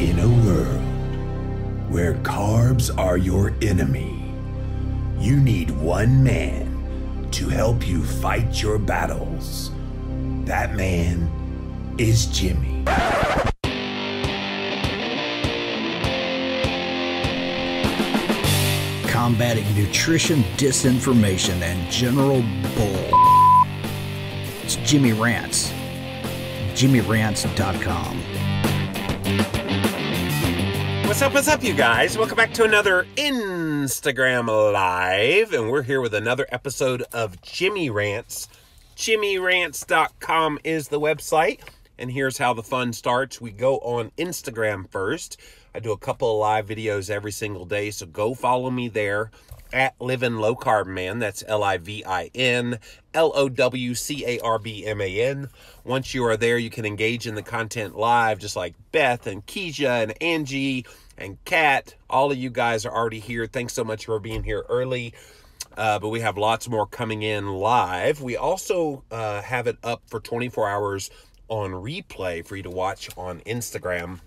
In a world where carbs are your enemy, you need one man to help you fight your battles. That man is Jimmy. Combating nutrition, disinformation, and general bull. It's Jimmy Rants. JimmyRants.com. What's up, you guys? Welcome back to another Instagram Live, and we're here with another episode of Jimmy Rants. JimmyRants.com is the website, and here's how the fun starts. We go on Instagram first. I do a couple of live videos every single day, so go follow me there at Livin' Low Carb Man. That's LIVIN LOWCARBMAN. Once you are there, you can engage in the content live, just like Beth and Keisha and Angie and Kat. All of you guys are already here. Thanks so much for being here early. But we have lots more coming in live. We also have it up for 24 hours on replay for you to watch on Instagram.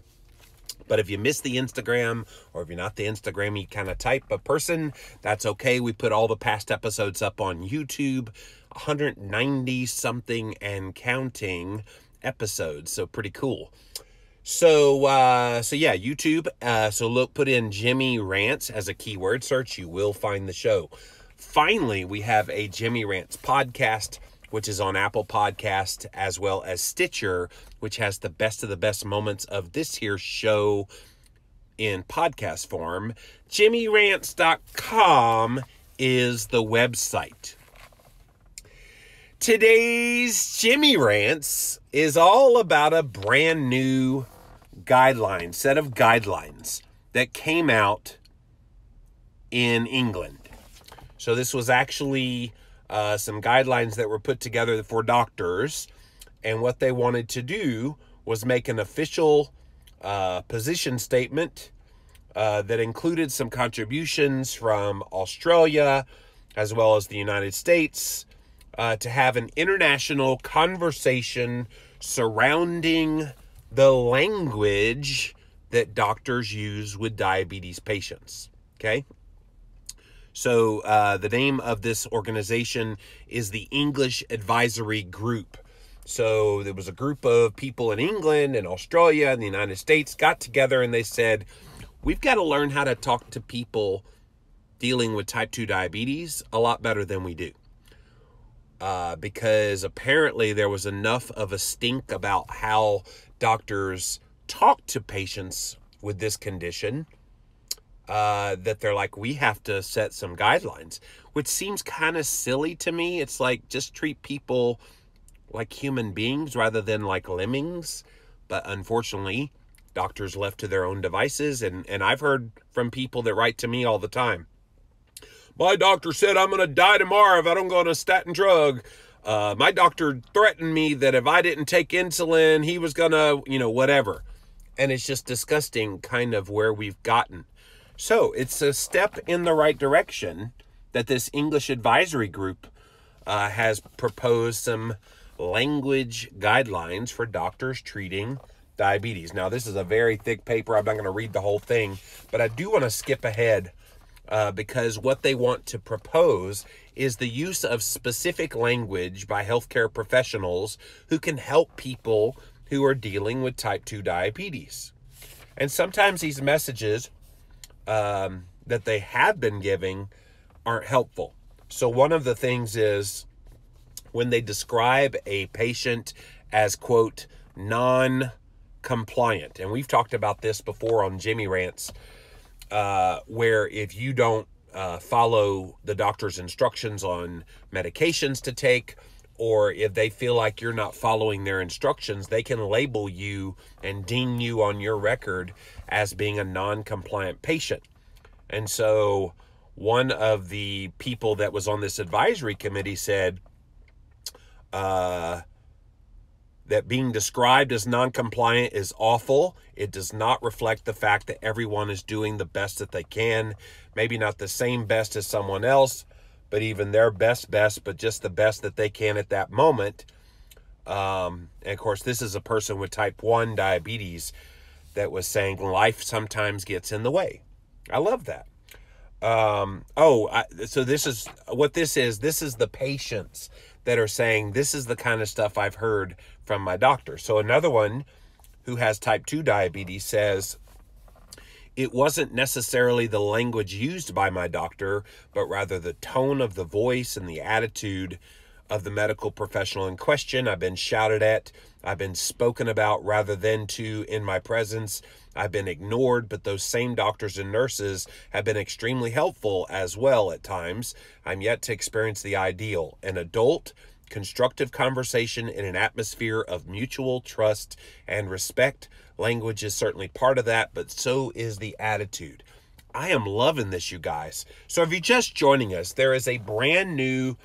But if you miss the Instagram, or if you're not the Instagram-y kind of type of person, that's okay. We put all the past episodes up on YouTube, 190-something and counting episodes, so pretty cool. So yeah, YouTube. So look, put in Jimmy Rants as a keyword search. You will find the show. Finally, we have a Jimmy Rants podcast, which is on Apple Podcast, as well as Stitcher, which has the best of the best moments of this here show in podcast form. JimmyRants.com is the website. Today's Jimmy Rants is all about a brand new set of guidelines that came out in England. So this was actually some guidelines that were put together for doctors, and what they wanted to do was make an official position statement that included some contributions from Australia as well as the United States to have an international conversation surrounding the language that doctors use with diabetes patients. Okay? So the name of this organization is the English Advisory Group. So there was a group of people in England and Australia and the United States got together, and they said, we've got to learn how to talk to people dealing with type 2 diabetes a lot better than we do. Because apparently there was enough of a stink about how doctors talk to patients with this condition that they're like, we have to set some guidelines, which seems kind of silly to me. It's like, just treat people like human beings rather than like lemmings. But unfortunately, doctors left to their own devices. And I've heard from people that write to me all the time. My doctor said I'm going to die tomorrow if I don't go on a statin drug. My doctor threatened me that if I didn't take insulin, he was going to, whatever. And it's just disgusting kind of where we've gotten. So it's a step in the right direction that this English advisory group has proposed some language guidelines for doctors treating diabetes. Now, this is a very thick paper. I'm not going to read the whole thing, but I do want to skip ahead because what they want to propose is the use of specific language by healthcare professionals who can help people who are dealing with type 2 diabetes. And sometimes these messages that they have been giving aren't helpful. So one of the things is when they describe a patient as, quote, non-compliant, and we've talked about this before on Jimmy Rants, where if you don't follow the doctor's instructions on medications to take, or if they feel like you're not following their instructions, they can label you and ding you on your record as being a non-compliant patient. And so one of the people that was on this advisory committee said that being described as non-compliant is awful. It does not reflect the fact that everyone is doing the best that they can. Maybe not the same best as someone else, but even their best, but just the best that they can at that moment. And of course, this is a person with type 1 diabetes. that was saying life sometimes gets in the way. I love that. So this is what this is. This is the patients that are saying this is the kind of stuff I've heard from my doctor. So another one who has type 2 diabetes says, it wasn't necessarily the language used by my doctor, but rather the tone of the voice and the attitude of the medical professional in question. I've been shouted at. I've been spoken about rather than to in my presence. I've been ignored, but those same doctors and nurses have been extremely helpful as well at times. I'm yet to experience the ideal, an adult, constructive conversation in an atmosphere of mutual trust and respect. Language is certainly part of that, but so is the attitude. I am loving this, you guys. So if you're just joining us, there is a brand new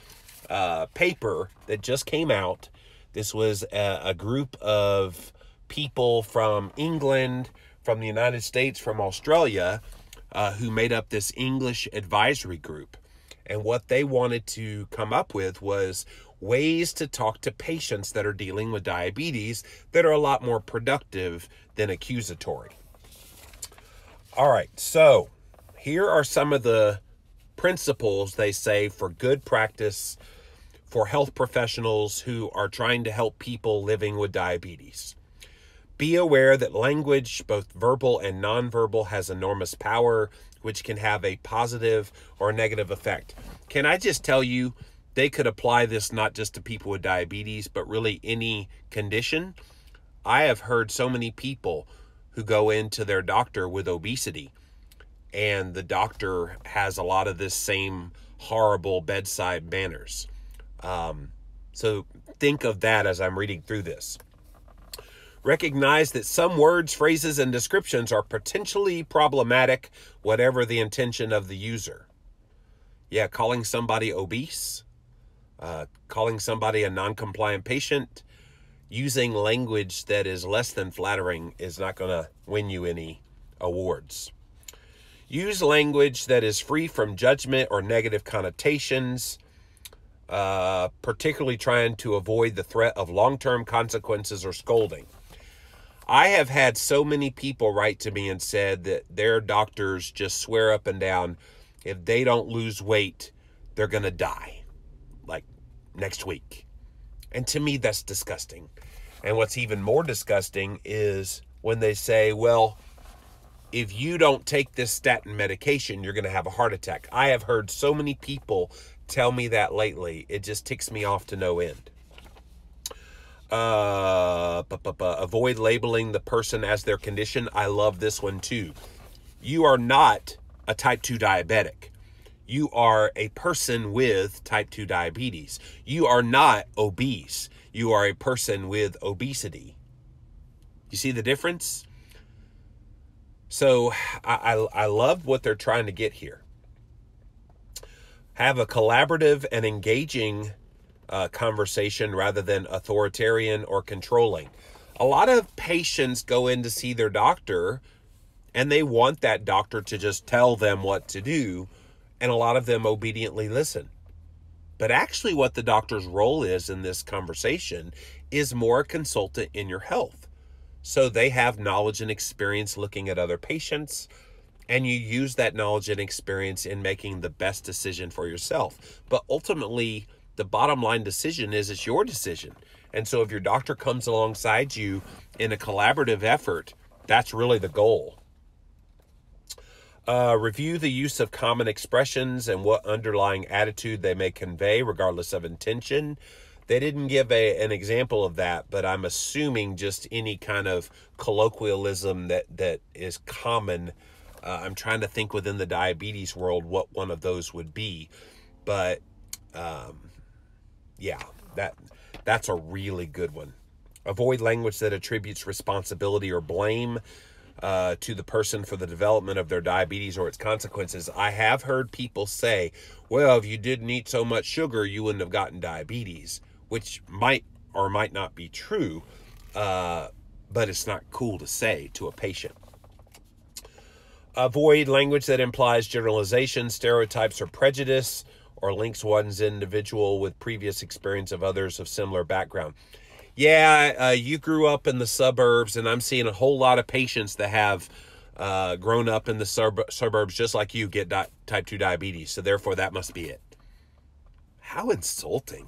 paper that just came out. This was a group of people from England, from the United States, from Australia, who made up this English advisory group. And what they wanted to come up with was ways to talk to patients that are dealing with diabetes that are a lot more productive than accusatory. All right, so here are some of the principles they say for good practice for health professionals who are trying to help people living with diabetes. Be aware that language, both verbal and nonverbal, has enormous power, which can have a positive or negative effect. Can I just tell you, they could apply this not just to people with diabetes, but really any condition. I have heard so many people who go into their doctor with obesity, and the doctor has a lot of this same horrible bedside manners. So think of that as I'm reading through this. Recognize that some words, phrases, and descriptions are potentially problematic, whatever the intention of the user. Yeah, calling somebody obese, calling somebody a non-compliant patient, using language that is less than flattering is not going to win you any awards. Use language that is free from judgment or negative connotations, particularly trying to avoid the threat of long-term consequences or scolding. I have had so many people write to me and said that their doctors just swear up and down, if they don't lose weight, they're going to die, like next week. And to me, that's disgusting. And what's even more disgusting is when they say, well, if you don't take this statin medication, you're going to have a heart attack. I have heard so many people tell me that lately. It just ticks me off to no end. Avoid labeling the person as their condition. I love this one too. You are not a type 2 diabetic. You are a person with type 2 diabetes. You are not obese. You are a person with obesity. You see the difference? So I love what they're trying to get here. Have a collaborative and engaging conversation rather than authoritarian or controlling. A lot of patients go in to see their doctor and they want that doctor to just tell them what to do, and a lot of them obediently listen. But actually what the doctor's role is in this conversation is more a consultant in your health. So they have knowledge and experience looking at other patients, and you use that knowledge and experience in making the best decision for yourself. But ultimately, the bottom line decision is it's your decision. And so if your doctor comes alongside you in a collaborative effort, that's really the goal. Review the use of common expressions and what underlying attitude they may convey, regardless of intention. They didn't give an example of that, but I'm assuming just any kind of colloquialism that is common. I'm trying to think within the diabetes world what one of those would be. But yeah, that's a really good one. Avoid language that attributes responsibility or blame to the person for the development of their diabetes or its consequences. I have heard people say, well, if you didn't eat so much sugar, you wouldn't have gotten diabetes, which might or might not be true, but it's not cool to say to a patient. Avoid language that implies generalization, stereotypes, or prejudice, or links one's individual with previous experience of others of similar background. Yeah, you grew up in the suburbs, and I'm seeing a whole lot of patients that have grown up in the suburbs just like you get type 2 diabetes. So therefore, that must be it. How insulting.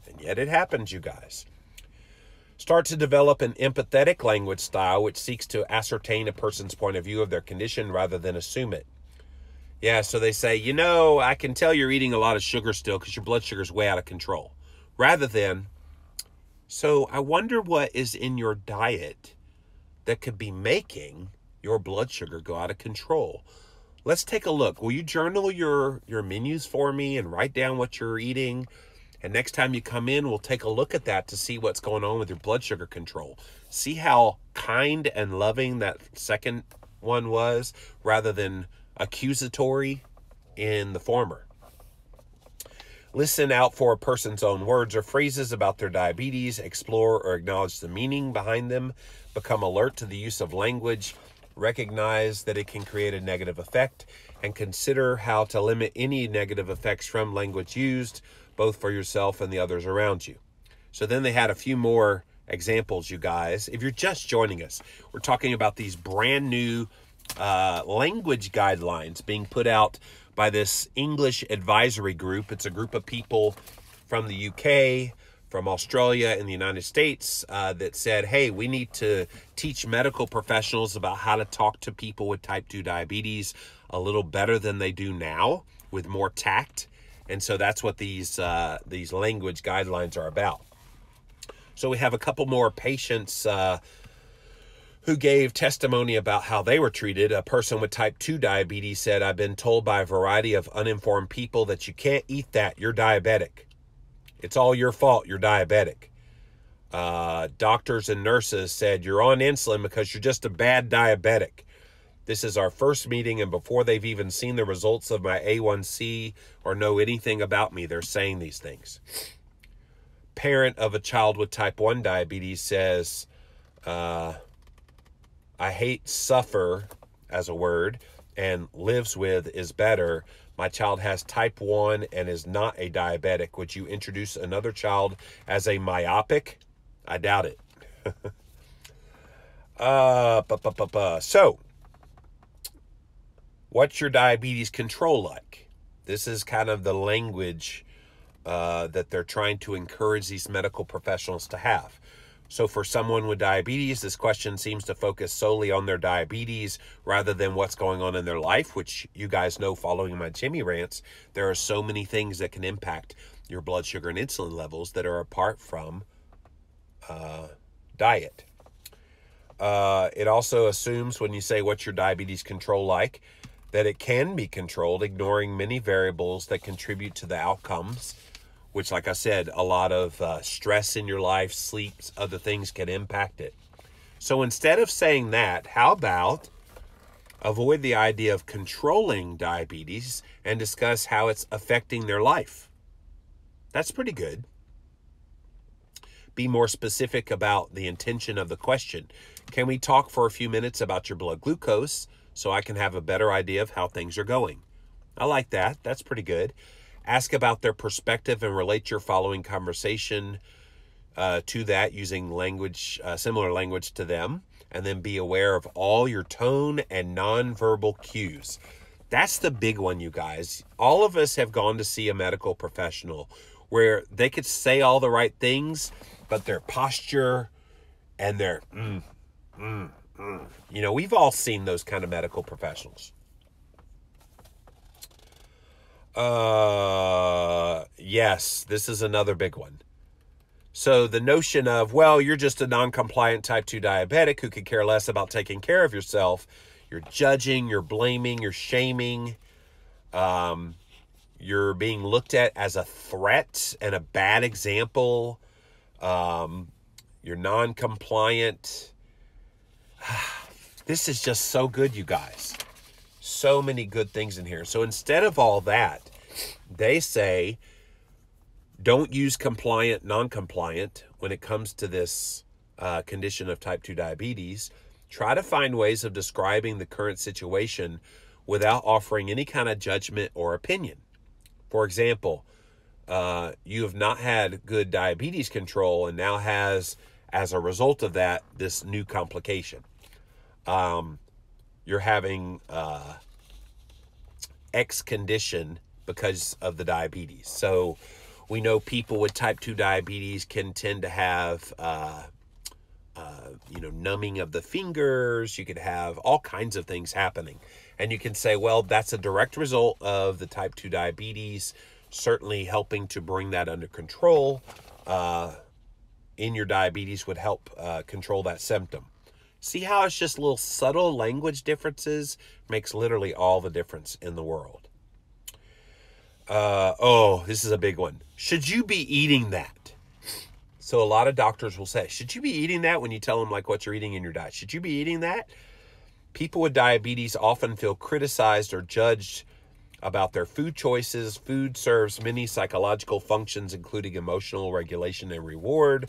And yet it happens, you guys. Start to develop an empathetic language style which seeks to ascertain a person's point of view of their condition rather than assume it. Yeah, so they say, you know, I can tell you're eating a lot of sugar still because your blood sugar's way out of control. Rather than, so I wonder what is in your diet that could be making your blood sugar go out of control. Let's take a look. Will you journal your menus for me and write down what you're eating? And next time you come in, we'll take a look at that to see what's going on with your blood sugar control. See how kind and loving that second one was rather than accusatory in the former. Listen out for a person's own words or phrases about their diabetes. Explore or acknowledge the meaning behind them. Become alert to the use of language. Recognize that it can create a negative effect. And consider how to limit any negative effects from language used, both for yourself and the others around you. So then they had a few more examples, you guys. If you're just joining us, we're talking about these brand new language guidelines being put out by this English advisory group. It's a group of people from the UK, from Australia, and the United States that said, hey, we need to teach medical professionals about how to talk to people with type 2 diabetes a little better than they do now, with more tact. And so that's what these language guidelines are about. So we have a couple more patients who gave testimony about how they were treated. A person with type 2 diabetes said, I've been told by a variety of uninformed people that you can't eat that, you're diabetic. It's all your fault, you're diabetic. Doctors and nurses said, you're on insulin because you're just a bad diabetic. This is our first meeting, and before they've even seen the results of my A1C or know anything about me, they're saying these things. Parent of a child with type 1 diabetes says, I hate suffer as a word, and lives with is better. My child has type 1 and is not a diabetic. Would you introduce another child as a myopic? I doubt it. So, what's your diabetes control like? This is kind of the language that they're trying to encourage these medical professionals to have. So for someone with diabetes, this question seems to focus solely on their diabetes rather than what's going on in their life, which you guys know following my Jimmy rants, there are so many things that can impact your blood sugar and insulin levels that are apart from diet. It also assumes when you say, what's your diabetes control like, that it can be controlled, ignoring many variables that contribute to the outcomes, which, like I said, a lot of stress in your life, sleep, other things can impact it. So instead of saying that, how about avoid the idea of controlling diabetes and discuss how it's affecting their life? That's pretty good. Be more specific about the intention of the question. Can we talk for a few minutes about your blood glucose so I can have a better idea of how things are going? I like that. That's pretty good. Ask about their perspective and relate your following conversation to that using language, similar language to them. And then be aware of all your tone and nonverbal cues. That's the big one, you guys. All of us have gone to see a medical professional where they could say all the right things, but their posture and their you know, we've all seen those kind of medical professionals. Yes, this is another big one. So the notion of, well, you're just a non-compliant type 2 diabetic who could care less about taking care of yourself. You're judging, you're blaming, you're shaming. You're being looked at as a threat and a bad example. You're non-compliant. This is just so good, you guys. So many good things in here. So instead of all that, they say, don't use compliant, non-compliant when it comes to this condition of type 2 diabetes. Try to find ways of describing the current situation without offering any kind of judgment or opinion. For example, you have not had good diabetes control and now has, as a result of that, this new complication. You're having X condition because of the diabetes. So we know people with type 2 diabetes can tend to have, numbing of the fingers. You could have all kinds of things happening. And you can say, well, that's a direct result of the type 2 diabetes, certainly helping to bring that under control in your diabetes would help control that symptom. See how it's just little subtle language differences makes literally all the difference in the world. This is a big one. Should you be eating that? So a lot of doctors will say, should you be eating that when you tell them like what you're eating in your diet? Should you be eating that? People with diabetes often feel criticized or judged about their food choices. Food serves many psychological functions, including emotional regulation and reward.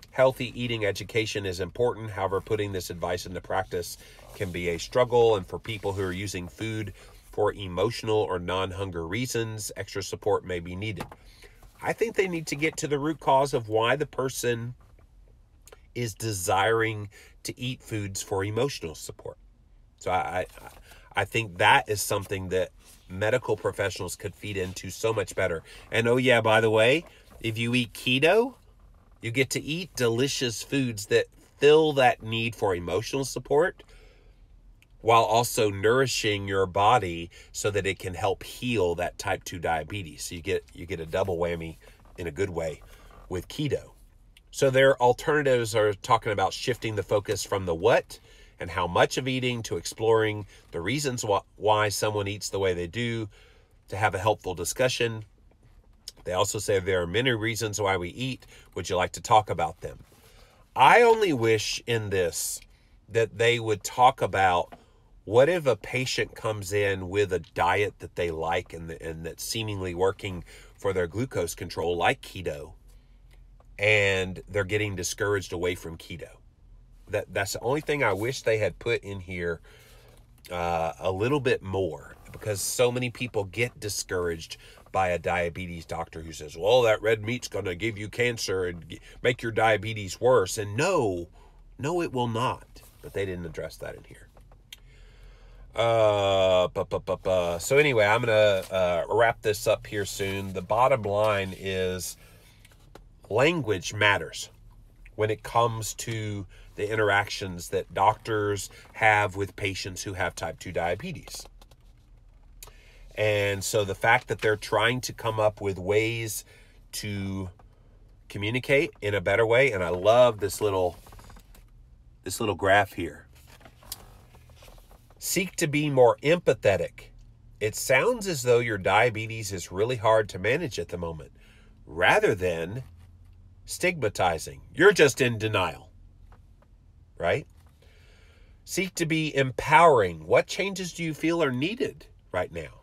Healthy eating education is important. However, putting this advice into practice can be a struggle. And for people who are using food for emotional or non-hunger reasons, extra support may be needed. I think they need to get to the root cause of why the person is desiring to eat foods for emotional support. So I think that is something that medical professionals could feed into so much better. And oh yeah, by the way, if you eat keto, you get to eat delicious foods that fill that need for emotional support while also nourishing your body so that it can help heal that type 2 diabetes. So you get a double whammy in a good way with keto. So their alternatives are talking about shifting the focus from the what and how much of eating to exploring the reasons why someone eats the way they do, to have a helpful discussion. They also say there are many reasons why we eat. Would you like to talk about them? I only wish in this that they would talk about what if a patient comes in with a diet that they like and that's seemingly working for their glucose control, like keto, and they're getting discouraged away from keto. That's the only thing I wish they had put in here a little bit more, because so many people get discouraged by a diabetes doctor who says, well, that red meat's going to give you cancer and make your diabetes worse. And no, it will not. But they didn't address that in here. So anyway, I'm going to wrap this up here soon. The bottom line is language matters when it comes to the interactions that doctors have with patients who have type 2 diabetes. And so the fact that they're trying to come up with ways to communicate in a better way, and I love this little graph here. Seek to be more empathetic. It sounds as though your diabetes is really hard to manage at the moment, rather than stigmatizing. You're just in denial, right? Seek to be empowering. What changes do you feel are needed right now?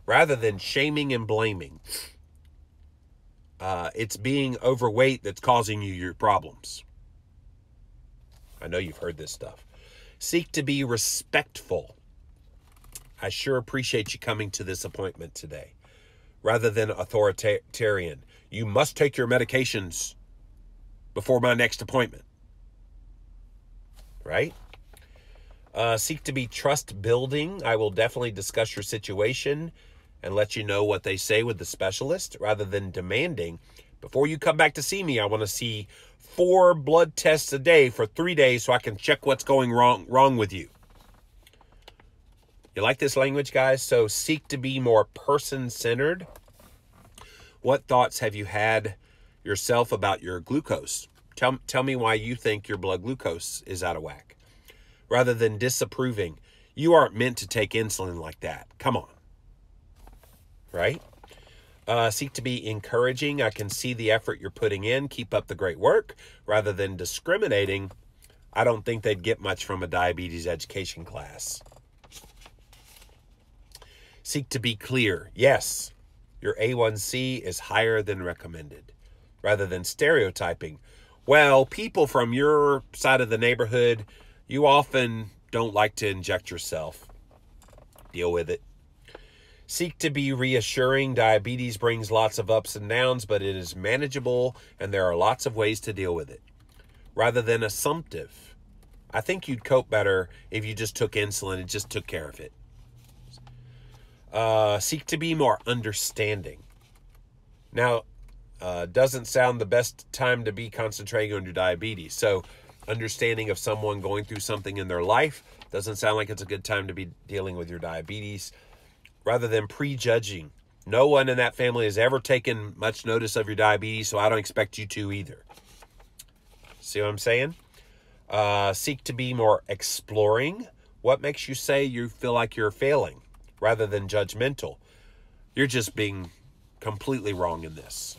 Rather than shaming and blaming. It's being overweight that's causing you your problems. I know you've heard this stuff. Seek to be respectful. I sure appreciate you coming to this appointment today. Rather than authoritarian. You must take your medications before my next appointment. Right? Seek to be trust building. I will definitely discuss your situation and let you know what they say with the specialist, rather than demanding, before you come back to see me, I want to see 4 blood tests a day for 3 days so I can check what's going wrong with you. You like this language, guys? So seek to be more person-centered. What thoughts have you had yourself about your glucose? Tell me why you think your blood glucose is out of whack. Rather than disapproving, you aren't meant to take insulin like that. Come on. Right? Seek to be encouraging. I can see the effort you're putting in. Keep up the great work. Rather than discriminating, I don't think they'd get much from a diabetes education class. Seek to be clear. Yes, your A1C is higher than recommended. Rather than stereotyping. Well, people from your side of the neighborhood, you often don't like to inject yourself. Deal with it. Seek to be reassuring. Diabetes brings lots of ups and downs, but it is manageable, and there are lots of ways to deal with it. Rather than assumptive. I think you'd cope better if you just took insulin and just took care of it. Seek to be more understanding. Now, doesn't sound the best time to be concentrating on your diabetes. So, understanding of someone going through something in their life doesn't sound like it's a good time to be dealing with your diabetes. Rather than prejudging. No one in that family has ever taken much notice of your diabetes, so I don't expect you to either. See what I'm saying? Seek to be more exploring. What makes you say you feel like you're failing rather than judgmental? You're just being completely wrong in this.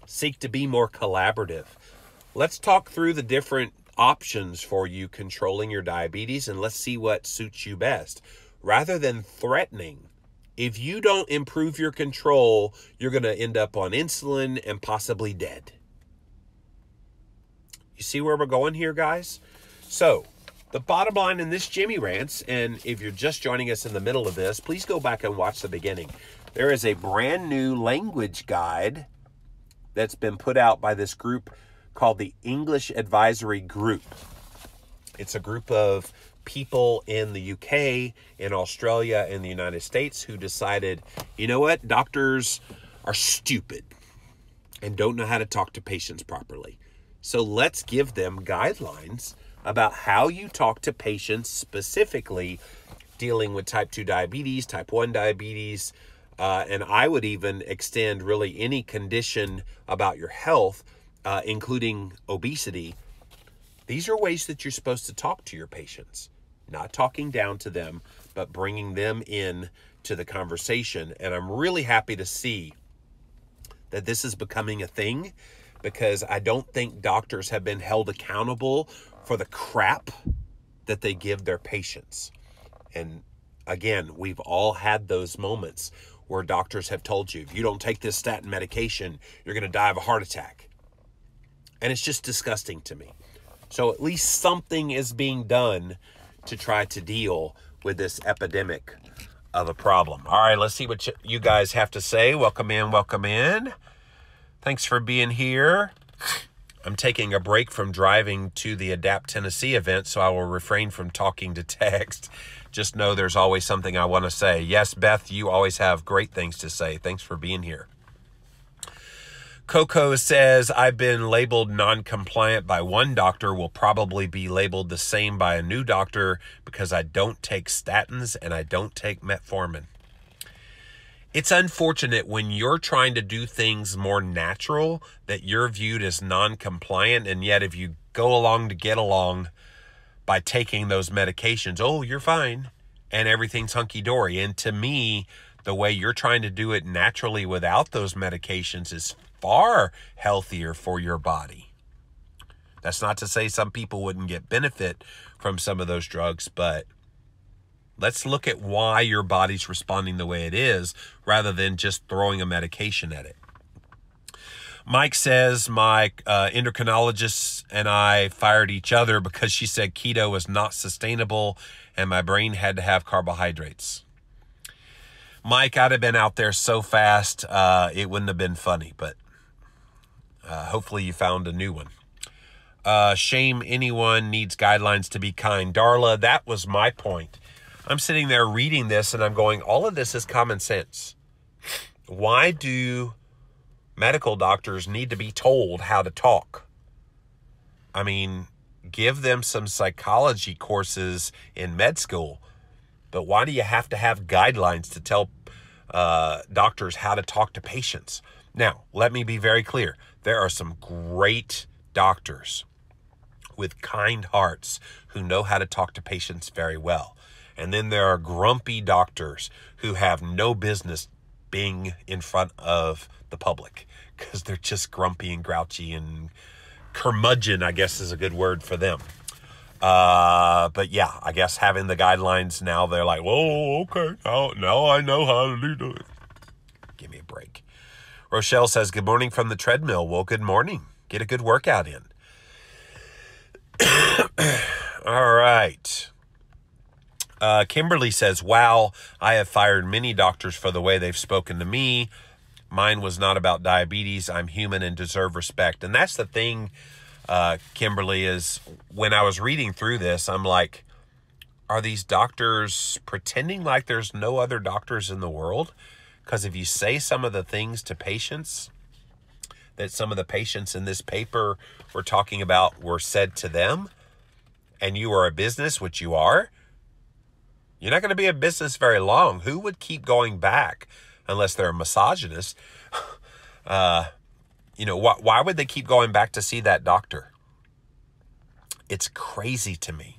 Seek to be more collaborative. Let's talk through the different options for you controlling your diabetes, and let's see what suits you best. Rather than threatening, if you don't improve your control, you're going to end up on insulin and possibly dead. You see where we're going here, guys? So, the bottom line in this Jimmy Rants, and if you're just joining us in the middle of this, please go back and watch the beginning. There is a brand new language guide that's been put out by this group called the English Advisory Group. It's a group of people in the UK, in Australia, in the United States who decided, you know what, doctors are stupid and don't know how to talk to patients properly. So let's give them guidelines about how you talk to patients, specifically dealing with type 2 diabetes, type 1 diabetes, and I would even extend really any condition about your health, including obesity. These are ways that you're supposed to talk to your patients. Not talking down to them, but bringing them in to the conversation. And I'm really happy to see that this is becoming a thing, because I don't think doctors have been held accountable for the crap that they give their patients. And again, we've all had those moments where doctors have told you, if you don't take this statin medication, you're going to die of a heart attack. And it's just disgusting to me. So at least something is being done to try to deal with this epidemic of a problem. All right, let's see what you guys have to say. Welcome in, welcome in. Thanks for being here. I'm taking a break from driving to the Adapt Tennessee event, so I will refrain from talking to text. Just know there's always something I want to say. Yes, Beth, you always have great things to say. Thanks for being here. Coco says, I've been labeled non-compliant by one doctor, will probably be labeled the same by a new doctor because I don't take statins and I don't take metformin. It's unfortunate when you're trying to do things more natural that you're viewed as non-compliant, and yet if you go along to get along by taking those medications, oh, you're fine, and everything's hunky-dory. And to me, the way you're trying to do it naturally without those medications is far healthier for your body. That's not to say some people wouldn't get benefit from some of those drugs, but let's look at why your body's responding the way it is rather than just throwing a medication at it. Mike says, my endocrinologist and I fired each other because she said keto was not sustainable and my brain had to have carbohydrates. Mike, I'd have been out there so fast, it wouldn't have been funny, but hopefully you found a new one. Shame anyone needs guidelines to be kind. Darla, that was my point. I'm sitting there reading this and I'm going, all of this is common sense. Why do medical doctors need to be told how to talk? I mean, give them some psychology courses in med school, but why do you have to have guidelines to tell doctors how to talk to patients? Now, let me be very clear. There are some great doctors with kind hearts who know how to talk to patients very well. And then there are grumpy doctors who have no business being in front of the public because they're just grumpy and grouchy and curmudgeon, I guess is a good word for them. But yeah, I guess having the guidelines now, they're like, whoa, okay, now I know how to do it. Give me a break. Rochelle says, good morning from the treadmill. Well, good morning. Get a good workout in. All right. Kimberly says, wow, I have fired many doctors for the way they've spoken to me. Mine was not about diabetes. I'm human and deserve respect. And that's the thing, Kimberly, is when I was reading through this, I'm like, are these doctors pretending like there's no other doctors in the world? Because if you say some of the things to patients that some of the patients in this paper we're talking about were said to them, and you are a business, which you are, you're not going to be a business very long. Who would keep going back unless they're a misogynist? Why would they keep going back to see that doctor? It's crazy to me.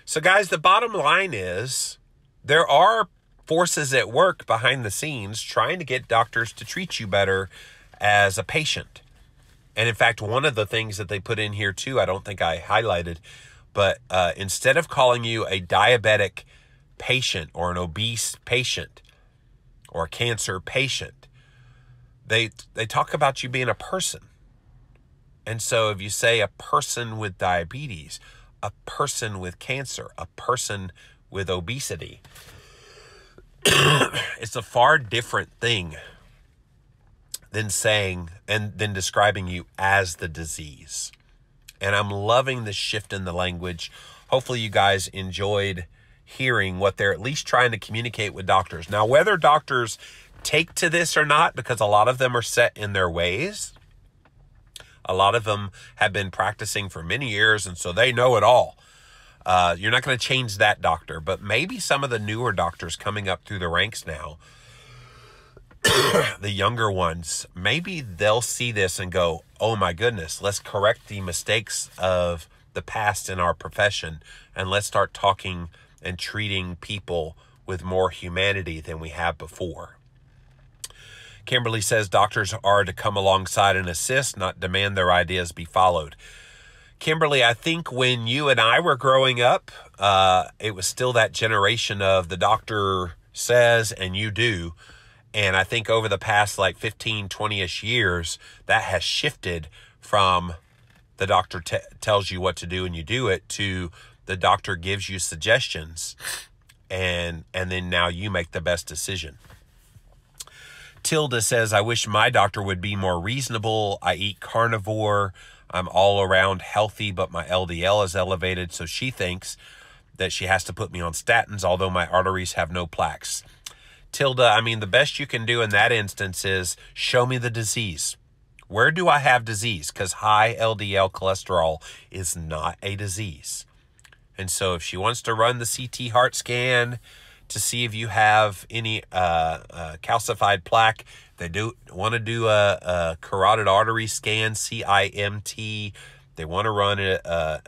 So guys, the bottom line is there are forces at work behind the scenes trying to get doctors to treat you better as a patient. And in fact, one of the things that they put in here too, I don't think I highlighted, but instead of calling you a diabetic patient or an obese patient or a cancer patient, they talk about you being a person. And so if you say a person with diabetes, a person with cancer, a person with obesity, it's a far different thing than saying and then describing you as the disease. And I'm loving the shift in the language. Hopefully you guys enjoyed hearing what they're at least trying to communicate with doctors. Now, whether doctors take to this or not, because a lot of them are set in their ways, a lot of them have been practicing for many years, and so they know it all. You're not going to change that doctor, but maybe some of the newer doctors coming up through the ranks now, the younger ones, maybe they'll see this and go, oh my goodness, let's correct the mistakes of the past in our profession, and let's start talking and treating people with more humanity than we have before. Kimberly says doctors are to come alongside and assist, not demand their ideas be followed. Kimberly, I think when you and I were growing up, it was still that generation of the doctor says and you do. And I think over the past like 15, 20-ish years, that has shifted from the doctor tells you what to do and you do it to the doctor gives you suggestions and then now you make the best decision. Tilda says, I wish my doctor would be more reasonable. I eat carnivore. I'm all around healthy, but my LDL is elevated. So she thinks that she has to put me on statins, although my arteries have no plaques. Tilda, I mean, the best you can do in that instance is show me the disease. Where do I have disease? Because high LDL cholesterol is not a disease. And so if she wants to run the CT heart scan to see if you have any calcified plaque, they do want to do a carotid artery scan, CIMT. They want to run an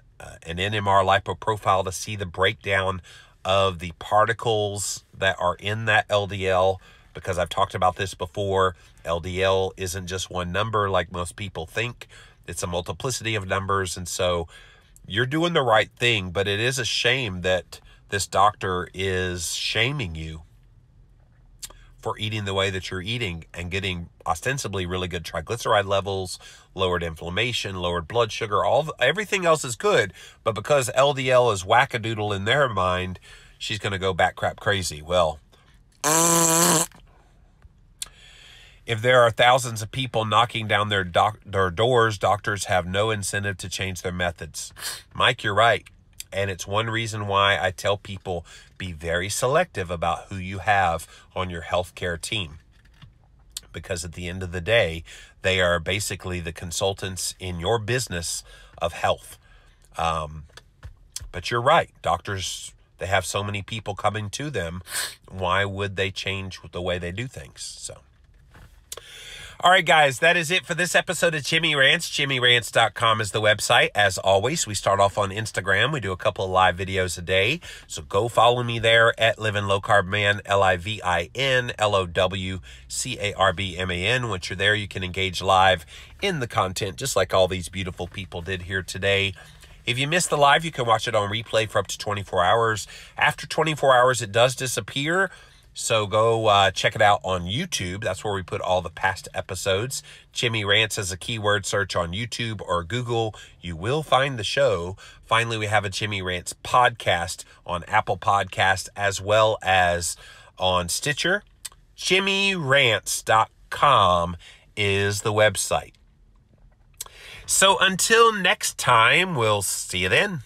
NMR lipoprofile to see the breakdown of the particles that are in that LDL, because I've talked about this before. LDL isn't just one number like most people think. It's a multiplicity of numbers. And so you're doing the right thing, but it is a shame that this doctor is shaming you for eating the way that you're eating and getting ostensibly really good triglyceride levels, lowered inflammation, lowered blood sugar, everything else is good. But because LDL is wackadoodle in their mind, she's going to go bat crap crazy. Well, if there are thousands of people knocking down their doors, doctors have no incentive to change their methods. Mike, you're right. And it's one reason why I tell people be very selective about who you have on your healthcare team. Because at the end of the day, they are basically the consultants in your business of health. But you're right. Doctors, they have so many people coming to them. Why would they change the way they do things? So, all right, guys, that is it for this episode of Jimmy Rants. JimmyRants.com is the website. As always, we start off on Instagram. We do a couple of live videos a day. So go follow me there at Living Low Carb Man, LIVINLOWCARBMAN. Once you're there, you can engage live in the content, just like all these beautiful people did here today. If you missed the live, you can watch it on replay for up to 24 hours. After 24 hours, it does disappear. So go check it out on YouTube. That's where we put all the past episodes. Jimmy Rants as a keyword search on YouTube or Google. You will find the show. Finally, we have a Jimmy Rants podcast on Apple Podcast as well as on Stitcher. JimmyRants.com is the website. So until next time, we'll see you then.